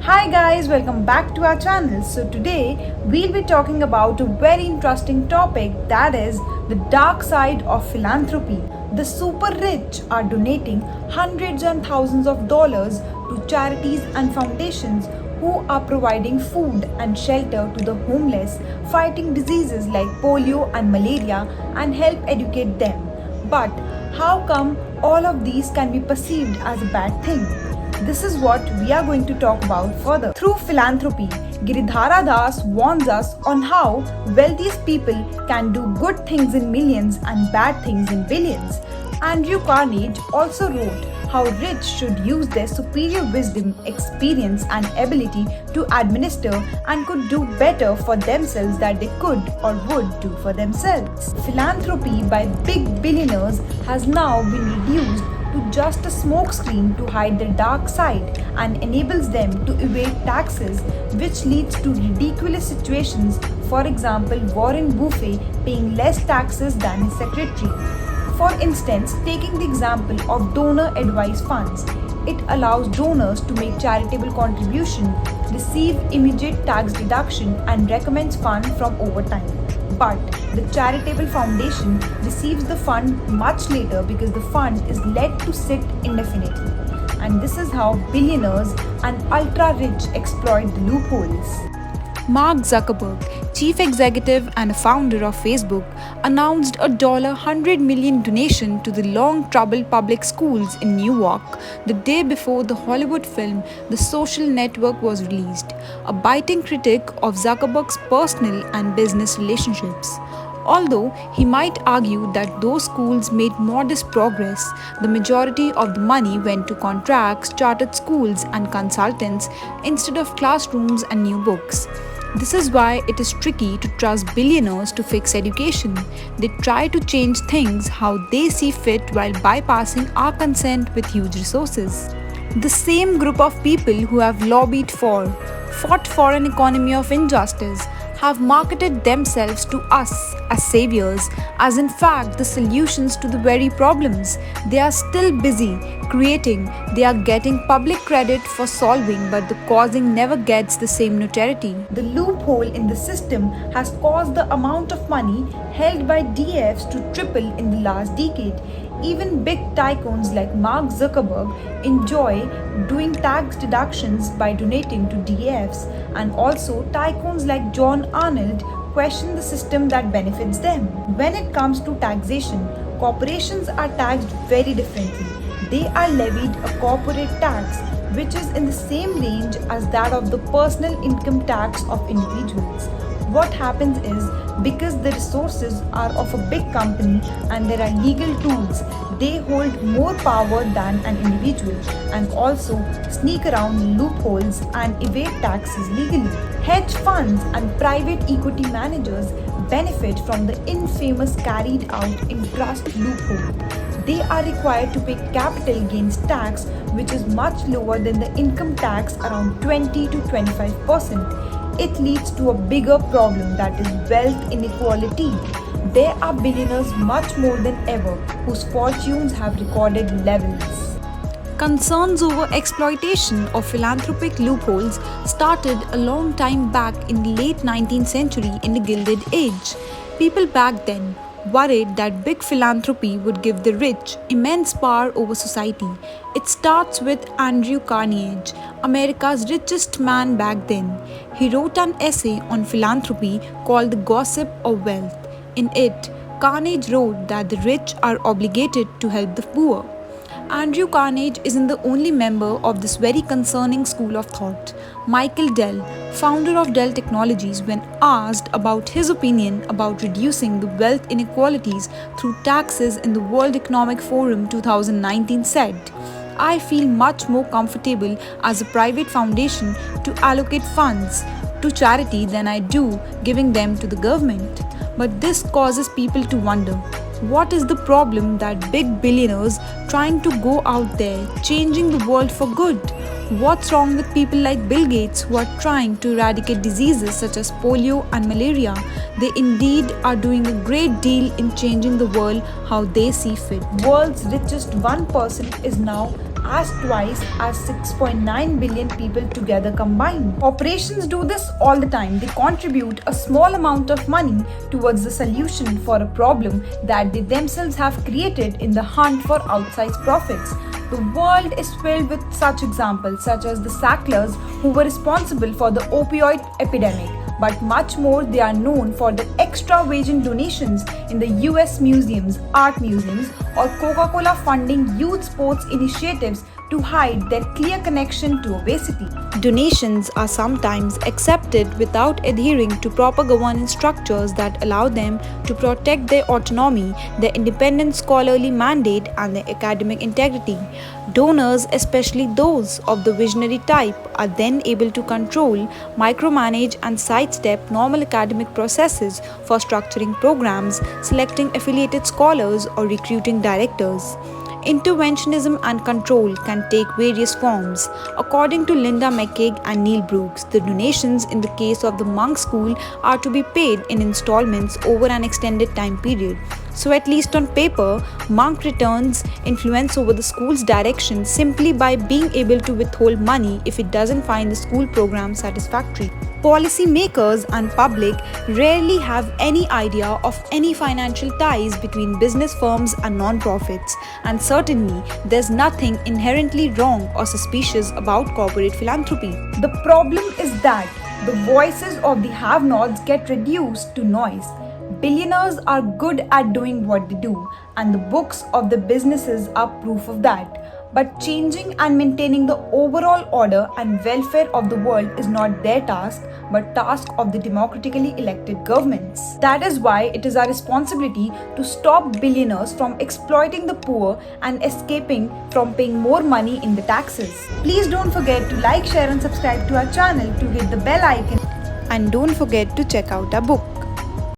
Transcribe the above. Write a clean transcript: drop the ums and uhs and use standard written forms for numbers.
Hi guys, welcome back to our channel. So today we'll be talking about a very interesting topic, that is the dark side of philanthropy. The super rich are donating hundreds and thousands of dollars to charities and foundations who are providing food and shelter to the homeless, fighting diseases like polio and malaria, and help educate them. But how come all of these can be perceived as a bad thing? This is what we are going to talk about further. Through philanthropy, Giridhara Das warns us on how wealthiest people can do good things in millions and bad things in billions. Andrew Carnegie also wrote how rich should use their superior wisdom, experience, and ability to administer and could do better for themselves than they could or would do for themselves. Philanthropy by big billionaires has now been reduced to just a smokescreen to hide their dark side and enables them to evade taxes, which leads to ridiculous situations. For example, Warren Buffett paying less taxes than his secretary. For instance, taking the example of donor advice funds, it allows donors to make charitable contribution, receive immediate tax deduction, and recommends fund from overtime. But the charitable foundation receives the fund much later because the fund is let to sit indefinitely. And this is how billionaires and ultra-rich exploit the loopholes. Mark Zuckerberg, chief executive and founder of Facebook, announced a $100 million donation to the long-troubled public schools in Newark the day before the Hollywood film The Social Network was released, a biting critique of Zuckerberg's personal and business relationships. Although he might argue that those schools made modest progress, the majority of the money went to contracts, chartered schools, and consultants instead of classrooms and new books. This is why it is tricky to trust billionaires to fix education. They try to change things how they see fit while bypassing our consent with huge resources. The same group of people who have lobbied for, fought for an economy of injustice, have marketed themselves to us as saviors, as in fact the solutions to the very problems they are still busy creating. They are getting public credit for solving, but the causing never gets the same notoriety. The loophole in the system has caused the amount of money held by DFs to triple in the last decade. Even big tycoons like Mark Zuckerberg enjoy doing tax deductions by donating to DFs, and also tycoons like John Arnold question the system that benefits them. When it comes to taxation, corporations are taxed very differently. They are levied a corporate tax which is in the same range as that of the personal income tax of individuals. What happens is, because the resources are of a big company and there are legal tools, they hold more power than an individual and also sneak around loopholes and evade taxes legally. Hedge funds and private equity managers benefit from the infamous carried out in trust loophole. They are required to pay capital gains tax, which is much lower than the income tax, around 20 to 25%. It leads to a bigger problem, that is wealth inequality. There are billionaires much more than ever whose fortunes have recorded levels. Concerns over exploitation of philanthropic loopholes started a long time back in the late 19th century in the Gilded Age. People back then worried that big philanthropy would give the rich immense power over society. It starts with Andrew Carnegie, America's richest man back then. He wrote an essay on philanthropy called The Gossip of Wealth. In it, Carnegie wrote that the rich are obligated to help the poor. Andrew Carnegie isn't the only member of this very concerning school of thought. Michael Dell, founder of Dell Technologies, when asked about his opinion about reducing the wealth inequalities through taxes in the World Economic Forum 2019 said, "I feel much more comfortable as a private foundation to allocate funds to charity than I do giving them to the government." But this causes people to wonder, what is the problem that big billionaires trying to go out there changing the world for good? What's wrong with people like Bill Gates who are trying to eradicate diseases such as polio and malaria? They indeed are doing a great deal in changing the world how they see fit. World's richest 1% is now as twice as 6.9 billion people together combined. Corporations do this all the time. They contribute a small amount of money towards the solution for a problem that they themselves have created in the hunt for outsized profits. The world is filled with such examples, such as the Sacklers, who were responsible for the opioid epidemic. But much more, they are known for the extravagant donations in the US museums, art museums, or Coca-Cola funding youth sports initiatives to hide their clear connection to obesity. Donations are sometimes accepted without adhering to proper governance structures that allow them to protect their autonomy, their independent scholarly mandate, and their academic integrity. Donors, especially those of the visionary type, are then able to control, micromanage, and sidestep normal academic processes for structuring programs, selecting affiliated scholars, or recruiting directors. Interventionism and control can take various forms. According to Linda McCaig and Neil Brooks, the donations in the case of the Monk School are to be paid in installments over an extended time period. So, at least on paper, Monk returns influence over the school's direction simply by being able to withhold money if it doesn't find the school program satisfactory. Policymakers and public rarely have any idea of any financial ties between business firms and non-profits, and certainly there's nothing inherently wrong or suspicious about corporate philanthropy. The problem is that the voices of the have-nots get reduced to noise. Billionaires are good at doing what they do, and the books of the businesses are proof of that. But changing and maintaining the overall order and welfare of the world is not their task, but task of the democratically elected governments. That is why it is our responsibility to stop billionaires from exploiting the poor and escaping from paying more money in the taxes. Please don't forget to like, share and subscribe to our channel to hit the bell icon. And don't forget to check out our book.